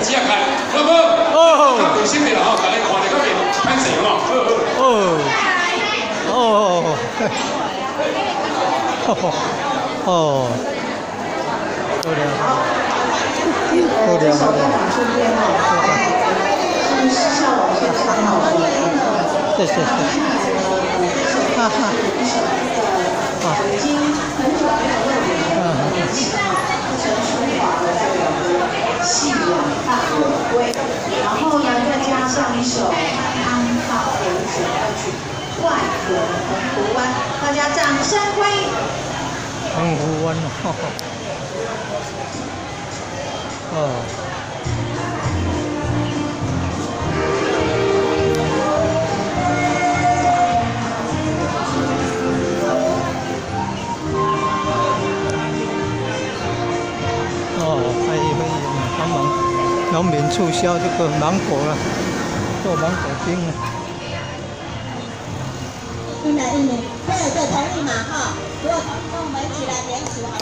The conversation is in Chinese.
只看，好不好？哦，较有心的啦吼，大家看得较面歹势嘛。好的。好的。是视效网线3号的。是。哈哈。已经很久没有露脸，陈淑桦的这个信仰大有归，然后呢再加上一首康浩的一首歌曲《万人澎湖湾》，大家掌声欢迎。澎湖湾可以帮忙农民促销这个芒果了，做芒果冰了。100，这个同意嘛哈？如果同意，那我们一起来联署好。